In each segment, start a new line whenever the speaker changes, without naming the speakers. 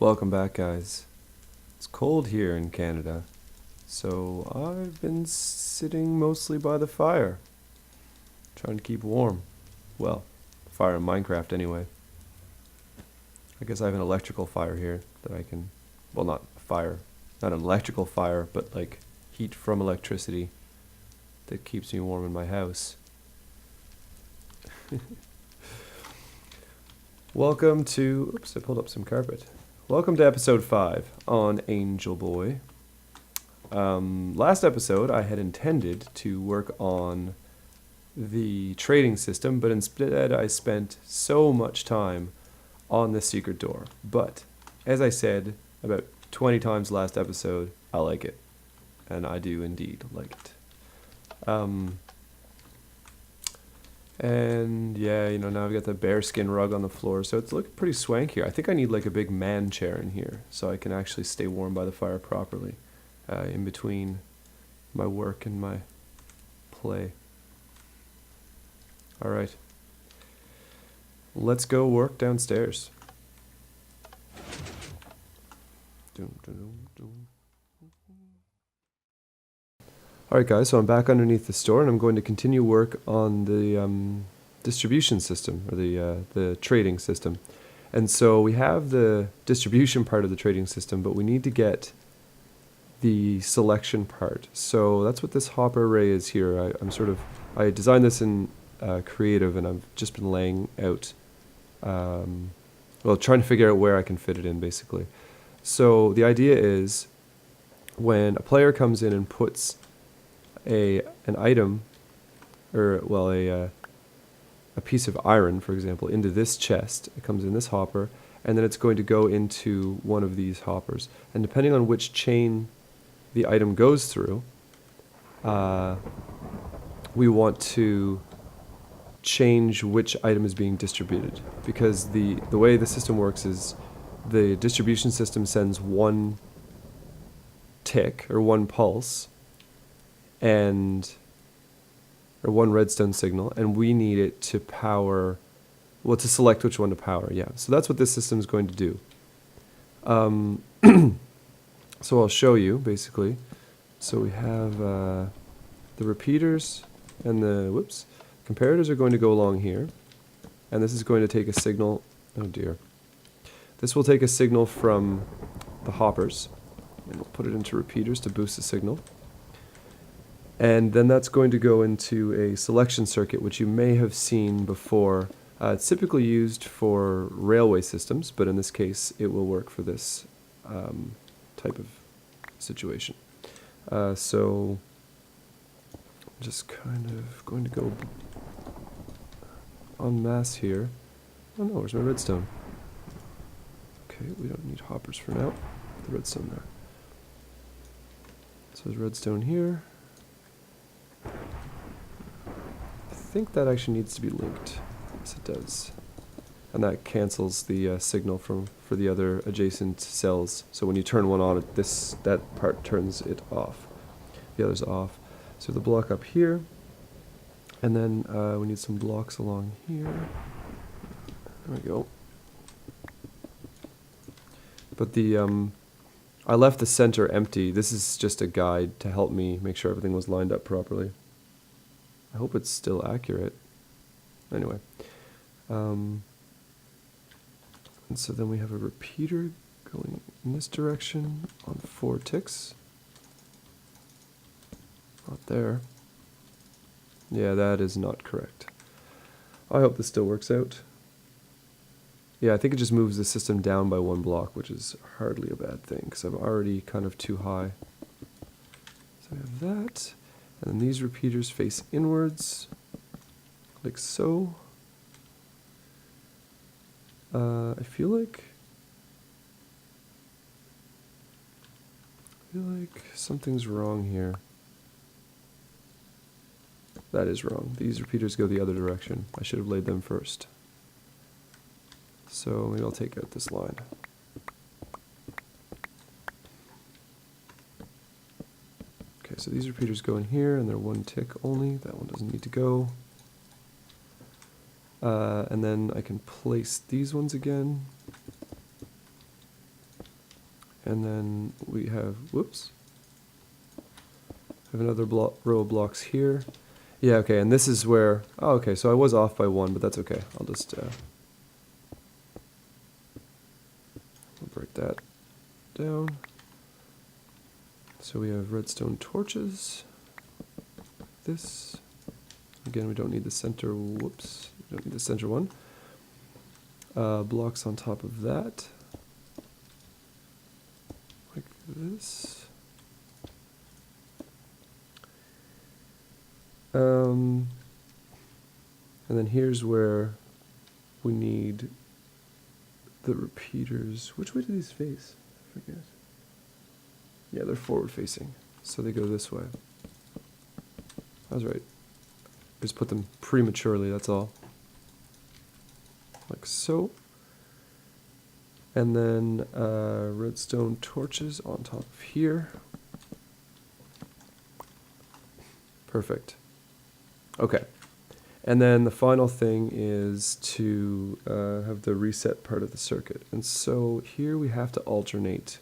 Welcome back, guys. It's cold here in Canada, so I've been sitting mostly by the fire, trying to keep warm. Well, fire in Minecraft anyway. I guess I have an electrical fire here that I can, well, not fire, not an electrical fire, but like heat from electricity that keeps me warm in my house. Welcome to, oops, I pulled up some carpet. Welcome to episode 5 on Angelboy. Last episode I had intended to work on the trading system, but instead I spent so much time on the secret door. But, as I said about 20 times last episode, I like it. And I do indeed like it. And yeah, you know, now I've got the bearskin rug on the floor, so it's looking pretty swanky here. I think I need like a big man chair in here so I can actually stay warm by the fire properly in between my work and my play. Alright. Let's go work downstairs. Alright guys, so I'm back underneath the store and I'm going to continue work on the distribution system, or the trading system. And so we have the distribution part of the trading system, but we need to get the selection part. So that's what this hopper array is here. I designed this in Creative, and I've just been laying out, well, trying to figure out where I can fit it in, basically. So the idea is when a player comes in and puts an item, or well, a piece of iron, for example, into this chest. It comes in this hopper, and then it's going to go into one of these hoppers. And depending on which chain the item goes through, we want to change which item is being distributed. Because the way the system works is the distribution system sends one tick, or one pulse, or one redstone signal, and we need it to power, well, to select which one to power, yeah. So that's what this system is going to do. So I'll show you, basically. So we have the repeaters and the, comparators are going to go along here, and this is going to take a signal, oh dear. This will take a signal from the hoppers, and we'll put it into repeaters to boost the signal. And then that's going to go into a selection circuit, which you may have seen before. It's typically used for railway systems, but in this case it will work for this type of situation. So I'm just kind of going to go en masse here. Oh no, where's my redstone? Okay, we don't need hoppers for now. The redstone there. So there's redstone here. I think that actually needs to be linked. Yes, it does. And that cancels the signal for the other adjacent cells. So when you turn one on, that part turns it off. The other's off. So the block up here, and then we need some blocks along here. There we go. But I left the center empty. This is just a guide to help me make sure everything was lined up properly. I hope it's still accurate. Anyway. And so then we have a repeater going in this direction on 4 ticks. Not there. Yeah, that is not correct. I hope this still works out. Yeah, I think it just moves the system down by 1 block, which is hardly a bad thing, because I'm already kind of too high. So we have that. And then these repeaters face inwards, like so. I feel like something's wrong here. That is wrong. These repeaters go the other direction. I should have laid them first. So maybe I'll take out this line. Okay, so these repeaters go in here, and they're 1 tick only. That one doesn't need to go. And then I can place these ones again. And then we have, whoops, have another row of blocks here. Yeah, okay, and this is where, oh, okay, so I was off by one, but that's okay. I'll just we'll break that down. So we have redstone torches. This, again, we don't need the center, whoops, we don't need the center one. Blocks on top of that, like this. And then here's where we need the repeaters. Which way do these face? I forget. Yeah, they're forward facing, so they go this way. I was right. Just put them prematurely, that's all. Like so. And then redstone torches on top of here. Perfect. Okay. And then the final thing is to have the reset part of the circuit. And so here we have to alternate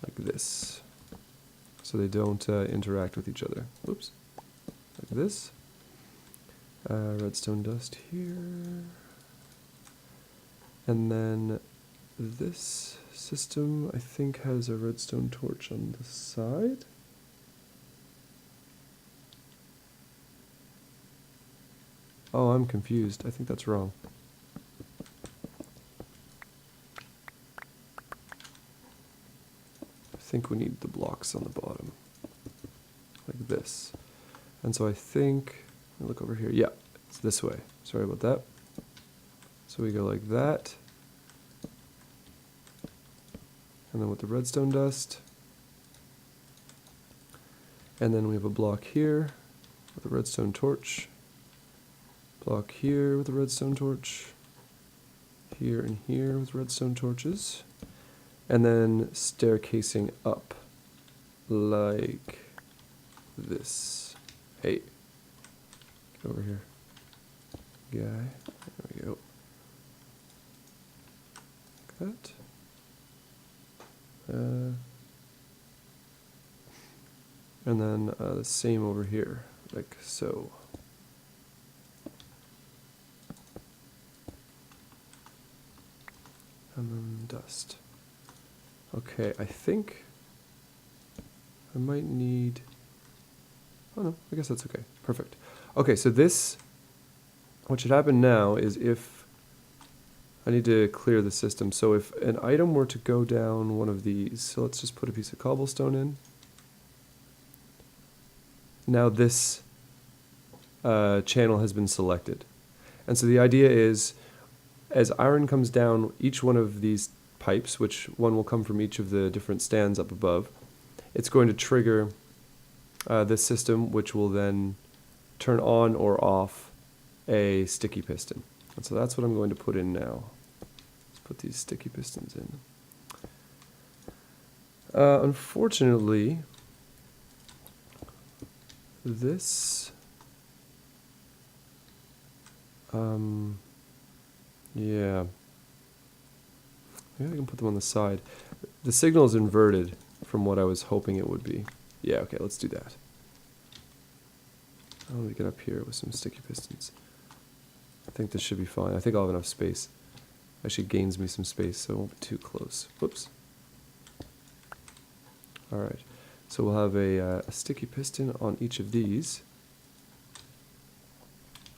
like this, so they don't interact with each other. Whoops. Like this. Redstone dust here. And then this system, I think, has a redstone torch on the side. Oh, I'm confused. I think that's wrong. I think we need the blocks on the bottom. Like this. And so I think, look over here. Yeah, it's this way. Sorry about that. So we go like that. And then with the redstone dust. And then we have a block here with a redstone torch. Block here with a redstone torch. Here and here with redstone torches. And then staircasing up like this. Hey, get over here, guy. There we go. Like that. And then the same over here, like so. And then dust. Okay, I think I might need, oh no, I guess that's okay. Perfect. Okay, so this, what should happen now is if, I need to clear the system. So if an item were to go down one of these, so let's just put a piece of cobblestone in. Now this channel has been selected. And so the idea is, as iron comes down each one of these pipes, which one will come from each of the different stands up above, it's going to trigger this system, which will then turn on or off a sticky piston. And so that's what I'm going to put in now. Let's put these sticky pistons in. Unfortunately, this yeah. Maybe I can put them on the side. The signal is inverted from what I was hoping it would be. Yeah, okay, let's do that. Let me get up here with some sticky pistons. I think this should be fine. I think I'll have enough space. Actually gains me some space, so it won't be too close. Whoops. Alright, so we'll have a sticky piston on each of these.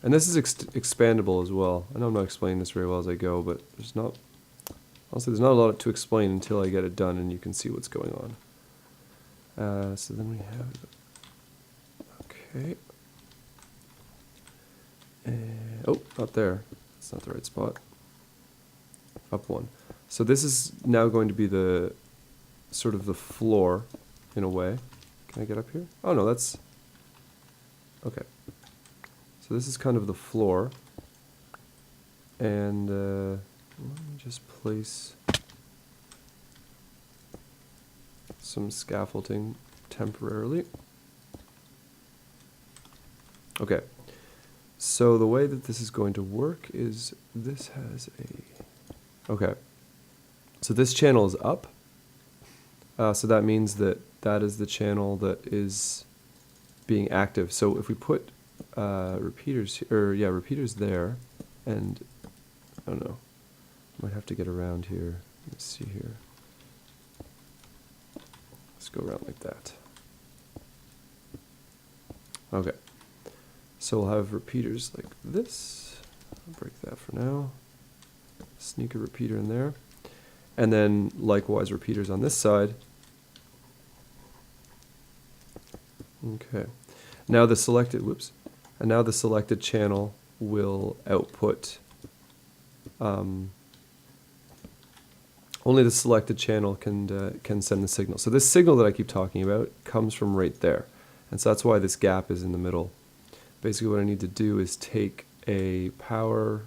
And this is expandable as well. I know I'm not explaining this very well as I go, but there's not, honestly, there's not a lot to explain until I get it done and you can see what's going on. So then we have, okay. Oh, not there. That's not the right spot. Up one. So this is now going to be the, sort of the floor, in a way. Can I get up here? Oh no, that's, okay. So this is kind of the floor, and let me just place some scaffolding temporarily. Okay, so the way that this is going to work is this has a, okay, so this channel is up, So that means that that is the channel that is being active. So if we put repeaters, repeaters there, and I don't know, might have to get around here. Let's see here. Let's go around like that. Okay. So we'll have repeaters like this. I'll break that for now. Sneak a repeater in there. And then likewise repeaters on this side. Okay. Now the selected, and now the selected channel will output, only the selected channel can send the signal. So this signal that I keep talking about comes from right there. And so that's why this gap is in the middle. Basically what I need to do is take a power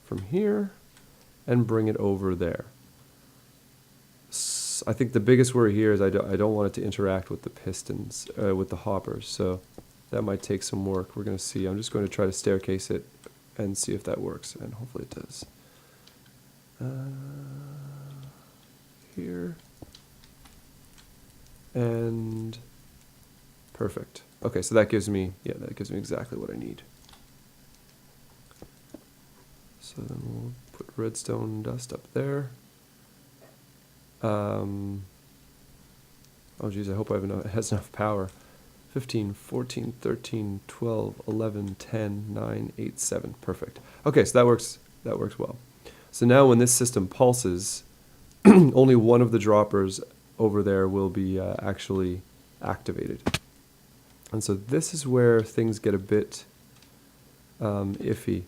from here and bring it over there. I think the biggest worry here is I don't want it to interact with the pistons, with the hoppers, so that might take some work. We're going to see. I'm just going to try to staircase it and see if that works, and hopefully it does. Here. And perfect. Okay, so that gives me, that gives me exactly what I need. So then we'll put redstone dust up there. Oh geez, I hope I have enough, it has enough power. 15, 14, 13, 12, 11, 10, 9, 8, 7. Perfect. Okay, so that works well. So now when this system pulses, only one of the droppers over there will be actually activated. And so this is where things get a bit iffy.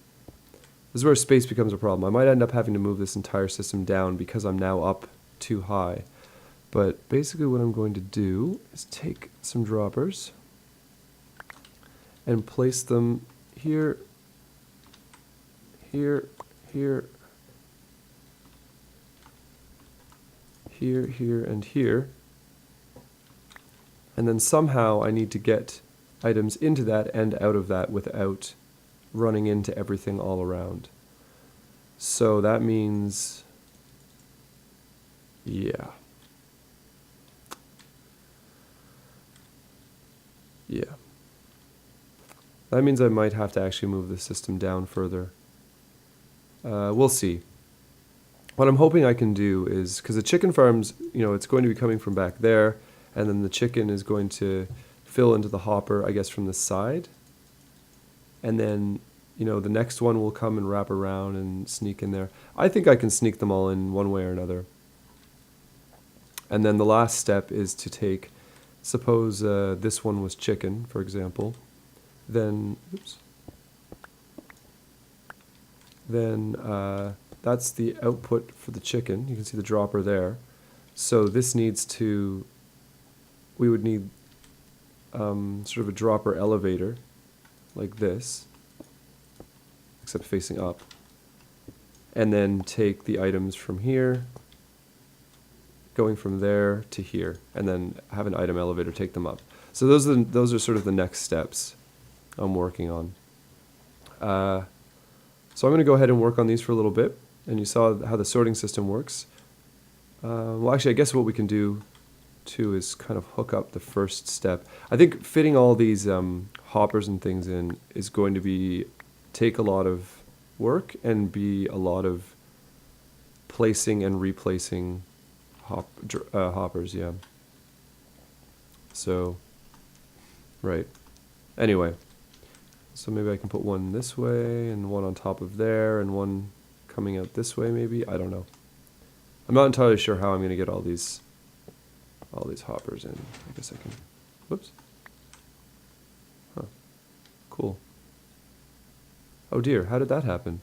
This is where space becomes a problem. I might end up having to move this entire system down because I'm now up too high. But basically what I'm going to do is take some droppers and place them here, here, here, here, here, and here. And then somehow I need to get items into that and out of that without running into everything all around. So that means, yeah. That means I might have to actually move the system down further. We'll see. What I'm hoping I can do is, because the chicken farms, it's going to be coming from back there, and then the chicken is going to fill into the hopper, I guess, from the side. And then, the next one will come and wrap around and sneak in there. I think I can sneak them all in one way or another. And then the last step is to take, suppose this one was chicken, for example. Then that's the output for the chicken. You can see the dropper there. So this needs to, we would need sort of a dropper elevator like this, except facing up, and then take the items from here, going from there to here, and then have an item elevator take them up. So those are sort of the next steps I'm working on. So I'm going to go ahead and work on these for a little bit, and you saw how the sorting system works. Well, actually, I guess what we can do too is kind of hook up the first step. I think fitting all these hoppers and things in is going to take a lot of work and be a lot of placing and replacing hoppers, yeah. So, right. Anyway. So maybe I can put one this way and one on top of there and one coming out this way maybe. I don't know. I'm not entirely sure how I'm going to get all these hoppers in. I guess I can. Whoops. Huh. Cool. Oh dear, how did that happen?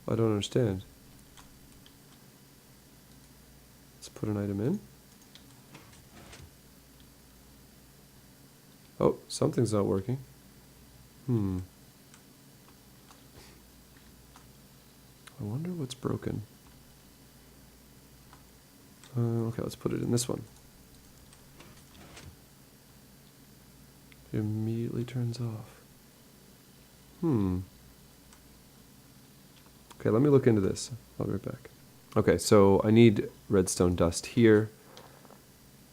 I don't understand. Let's put an item in. Oh, something's not working. I wonder what's broken. Okay, let's put it in this one. It immediately turns off. Okay, let me look into this. I'll be right back. Okay, so I need redstone dust here.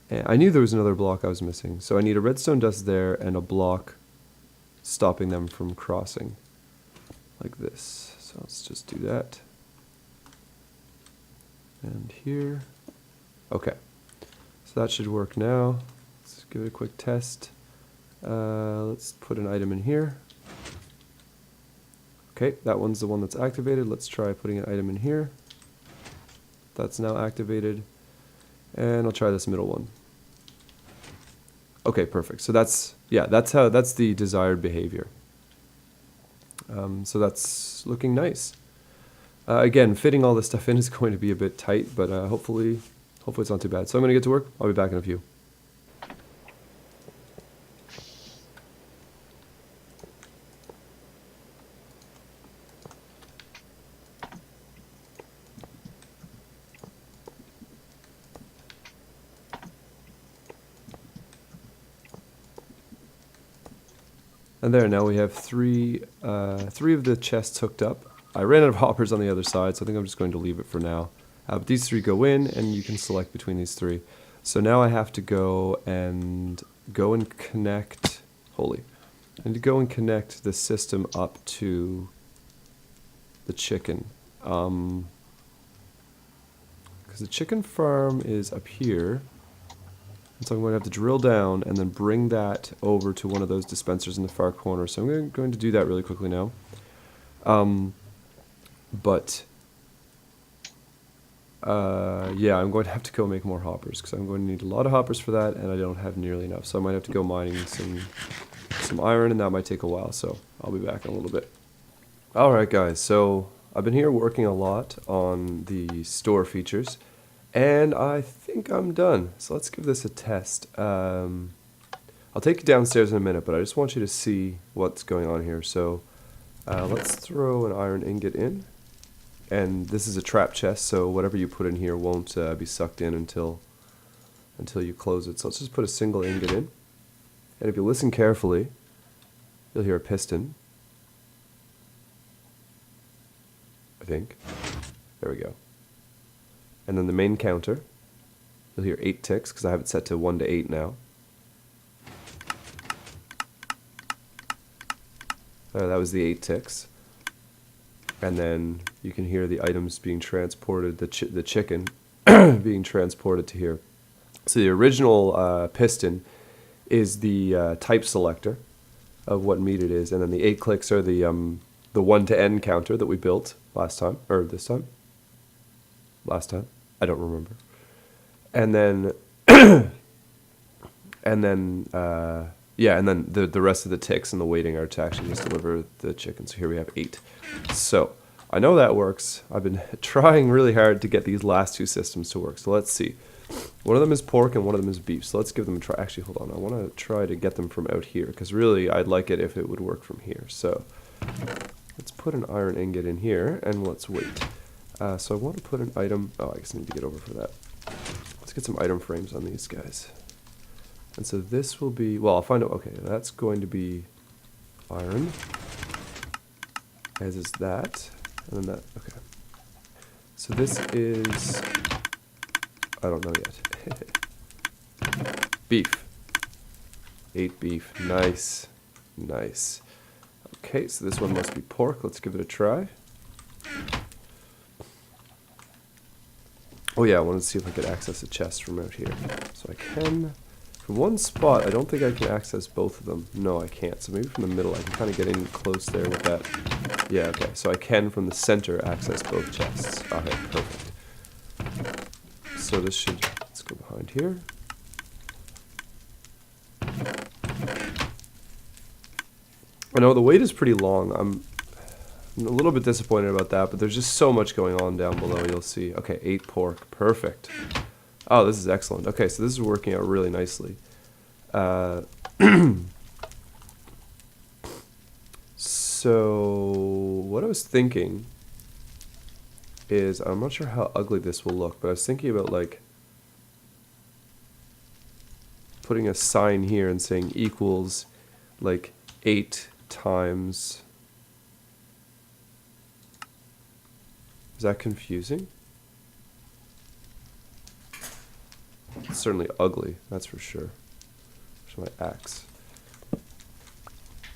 And I knew there was another block I was missing. So I need a redstone dust there and a block stopping them from crossing. Like this. So let's just do that. And here. Okay. So that should work now. Let's give it a quick test. Let's put an item in here. Okay, that one's the one that's activated. Let's try putting an item in here. That's now activated. And I'll try this middle one. Okay, perfect. So that's the desired behavior. So that's looking nice. Again, fitting all this stuff in is going to be a bit tight, but hopefully it's not too bad. So I'm going to get to work. I'll be back in a few. And there, now we have three of the chests hooked up. I ran out of hoppers on the other side, so I think I'm just going to leave it for now. But these three go in, and you can select between these three. So now I have to go and connect. Holy! I need to go and connect the system up to the chicken, because the chicken farm is up here. So I'm going to have to drill down and then bring that over to one of those dispensers in the far corner. So I'm going to do that really quickly now. Yeah, I'm going to have to go make more hoppers because I'm going to need a lot of hoppers for that, and I don't have nearly enough. So I might have to go mining some iron, and that might take a while. So I'll be back in a little bit. Alright guys, so I've been here working a lot on the store features. And I think I'm done. So let's give this a test. I'll take you downstairs in a minute, but I just want you to see what's going on here. So let's throw an iron ingot in. And this is a trap chest, so whatever you put in here won't be sucked in until you close it. So let's just put a single ingot in. And if you listen carefully, you'll hear a piston. I think. There we go. And then the main counter, you'll hear 8 ticks because I have it set to 1 to 8 now. That was the 8 ticks. And then you can hear the items being transported, the chicken being transported to here. So the original piston is the type selector of what meat it is, and then the 8 clicks are the 1 to n counter that we built last time, or this time. Last time, I don't remember. And then, and then the rest of the ticks and the waiting are to actually just deliver the chicken. So here we have 8. So I know that works. I've been trying really hard to get these last 2 systems to work. So let's see. One of them is pork and one of them is beef. So let's give them a try. Actually, hold on. I want to try to get them from out here because really I'd like it if it would work from here. So let's put an iron ingot in here and let's wait. So I want to put an item. Oh, I guess I need to get over for that. Let's get some item frames on these guys. And so this will be, well, I'll find out. Okay, that's going to be iron, as is that, and then that. Okay. So this is, I don't know yet. Beef. 8 beef. Nice, nice. Okay, so this one must be pork. Let's give it a try. Oh yeah, I wanted to see if I could access a chest from out here. So I can, from one spot, I don't think I can access both of them. No, I can't. So maybe from the middle, I can kind of get in close there with that. Yeah, okay. So I can, from the center, access both chests. Okay, perfect. So this should, let's go behind here. I know the wait is pretty long. I'm a little bit disappointed about that, but there's just so much going on down below, you'll see. Okay, 8 pork. Perfect. Oh, this is excellent. Okay, so this is working out really nicely. So, what I was thinking is, I'm not sure how ugly this will look, but I was thinking about, like, putting a sign here and saying equals, like, 8 times... Is that confusing? certainly ugly, that's for sure. Where's my axe?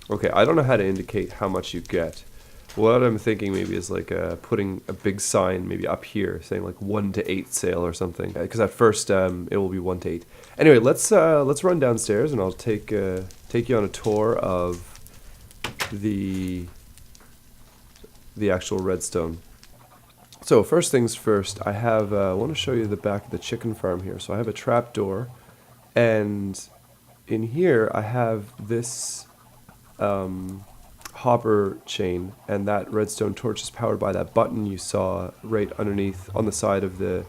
Okay, I don't know how to indicate how much you get. What I'm thinking maybe is like putting a big sign maybe up here saying like 1 to 8 sale or something. Because at first it will be 1 to 8. Anyway, let's run downstairs and I'll take you on a tour of the actual redstone. So first things first, I want to show you the back of the chicken farm here. So I have a trap door, and in here I have this hopper chain, and that redstone torch is powered by that button you saw right underneath on the side of the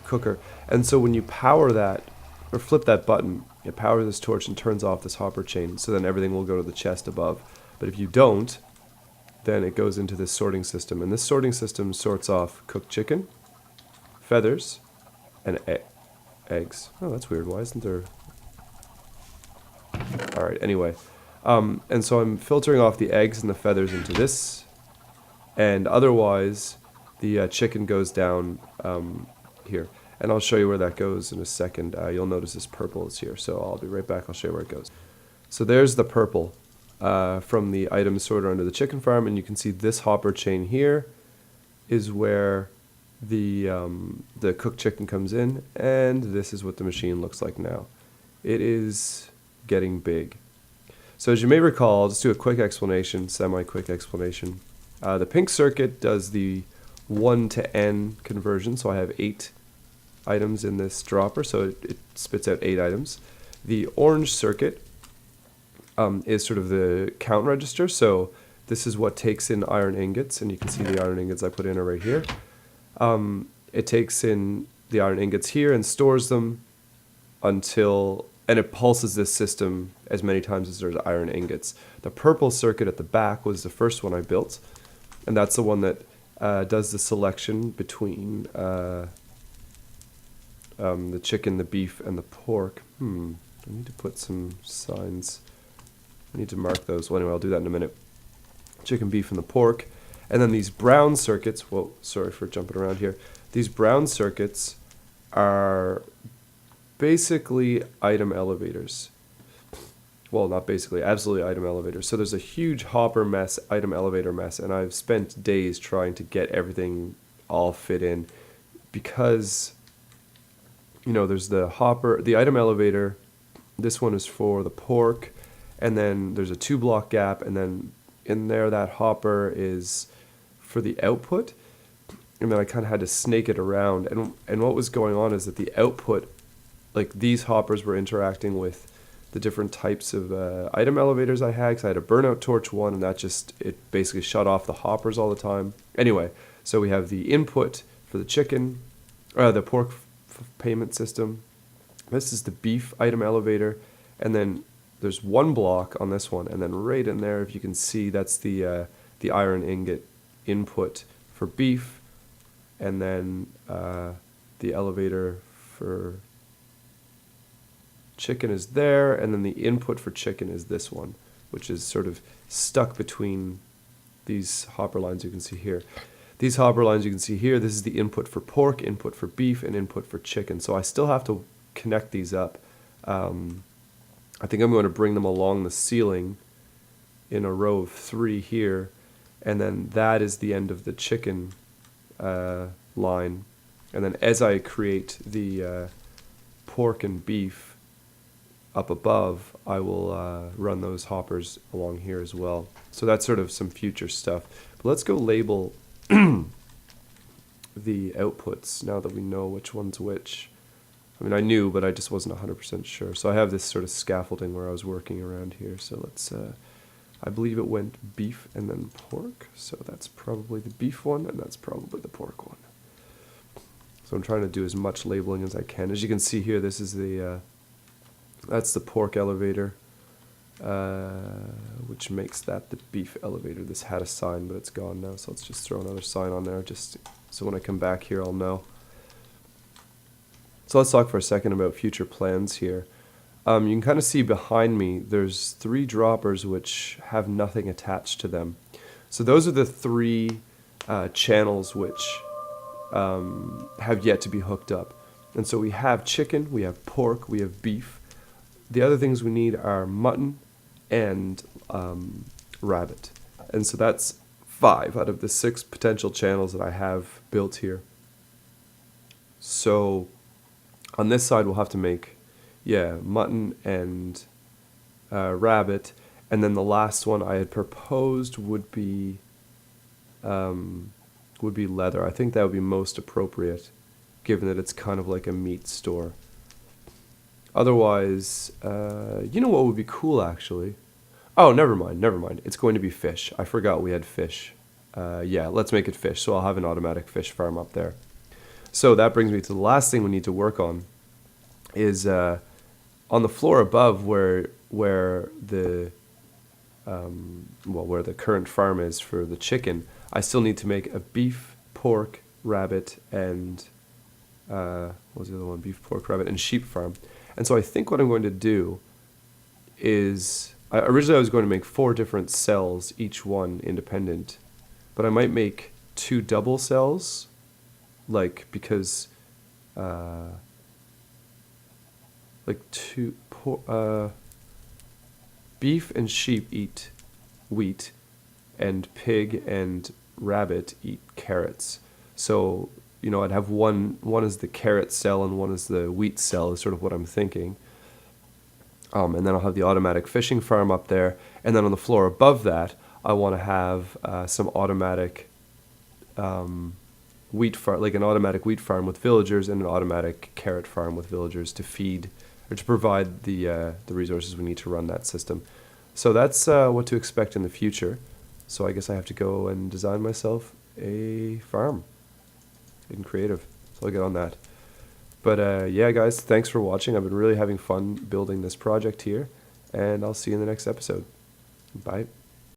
cooker. And so when you power that or flip that button, it powers this torch and turns off this hopper chain, so then everything will go to the chest above. But if you don't, then it goes into this sorting system, and this sorting system sorts off cooked chicken, feathers, and eggs. Oh, that's weird. Why isn't there... Alright, anyway. And so I'm filtering off the eggs and the feathers into this, and otherwise the chicken goes down here. And I'll show you where that goes in a second. You'll notice this purple is here, so I'll be right back. I'll show you where it goes. So there's the purple from the item sorter under the chicken farm, and you can see this hopper chain here is where the cooked chicken comes in, and this is what the machine looks like now. It is getting big. So as you may recall, I'll just do a quick explanation, semi-quick explanation. The pink circuit does the 1 to n conversion, so I have 8 items in this dropper, so it spits out 8 items. The orange circuit is sort of the count register, so this is what takes in iron ingots, and you can see the iron ingots I put in are right here. It takes in the iron ingots here and stores them until... and it pulses this system as many times as there's iron ingots. The purple circuit at the back was the first one I built, and that's the one that does the selection between the chicken, the beef, and the pork. I need to put some signs. I need to mark those. Well, anyway, I'll do that in a minute. Chicken, beef, and the pork. And then these brown circuits, whoa, sorry for jumping around here. These brown circuits are basically item elevators. Well, not basically, absolutely item elevators. So there's a huge hopper mess, item elevator mess, and I've spent days trying to get everything all fit in because, you know, there's the hopper, the item elevator. This one is for the pork, and then there's a 2-block gap, and then in there that hopper is for the output. And then I kind of had to snake it around, and what was going on is that the output, like these hoppers were interacting with the different types of item elevators I had, because I had a burnout torch one, and that just, it basically shut off the hoppers all the time. Anyway, so we have the input for the chicken, the pork payment system. This is the beef item elevator, and then there's 1 block on this one, and then right in there, if you can see, that's the iron ingot input for beef, and then the elevator for chicken is there, and then the input for chicken is this one, which is sort of stuck between these hopper lines you can see here. These hopper lines you can see here, this is the input for pork, input for beef, and input for chicken. So I still have to connect these up. I think I'm going to bring them along the ceiling in a row of 3 here, and then that is the end of the chicken line. And then as I create the pork and beef up above, I will run those hoppers along here as well. So that's sort of some future stuff. But let's go label the outputs now that we know which one's which. I mean, I knew, but I just wasn't 100% sure. So I have this sort of scaffolding where I was working around here. So let's, I believe it went beef and then pork. So that's probably the beef one, and that's probably the pork one. So I'm trying to do as much labeling as I can. As you can see here, this is the, that's the pork elevator, which makes that the beef elevator. This had a sign, but it's gone now. So let's just throw another sign on there, just so when I come back here, I'll know. So let's talk for a second about future plans here. You can kind of see behind me, there's 3 droppers which have nothing attached to them. So those are the 3 channels which have yet to be hooked up. And so we have chicken, we have pork, we have beef. The other things we need are mutton and rabbit. And so that's 5 out of the 6 potential channels that I have built here. So on this side we'll have to make, mutton and rabbit. And then the last one I had proposed would be leather. I think that would be most appropriate, given that it's kind of like a meat store. Otherwise, you know what would be cool actually? Oh, never mind. It's going to be fish. I forgot we had fish. Yeah, let's make it fish. So I'll have an automatic fish farm up there. So that brings me to the last thing we need to work on is on the floor above where the where the current farm is for the chicken. I still need to make a beef, pork, rabbit, and what was the other one? Beef, pork, rabbit, and sheep farm. And so I think what I'm going to do is, originally I was going to make 4 different cells, each one independent, but I might make 2 double cells, because beef and sheep eat wheat, and pig and rabbit eat carrots. So, I'd have one is the carrot cell and one is the wheat cell, is sort of what I'm thinking. And then I'll have the automatic fishing farm up there. And then on the floor above that, I want to have some automatic wheat farm, like an automatic wheat farm with villagers and an automatic carrot farm with villagers to feed or to provide the resources we need to run that system. So that's what to expect in the future. So I guess I have to go and design myself a farm in creative. So I'll get on that. But yeah, guys, thanks for watching. I've been really having fun building this project here, and I'll see you in the next episode. Bye.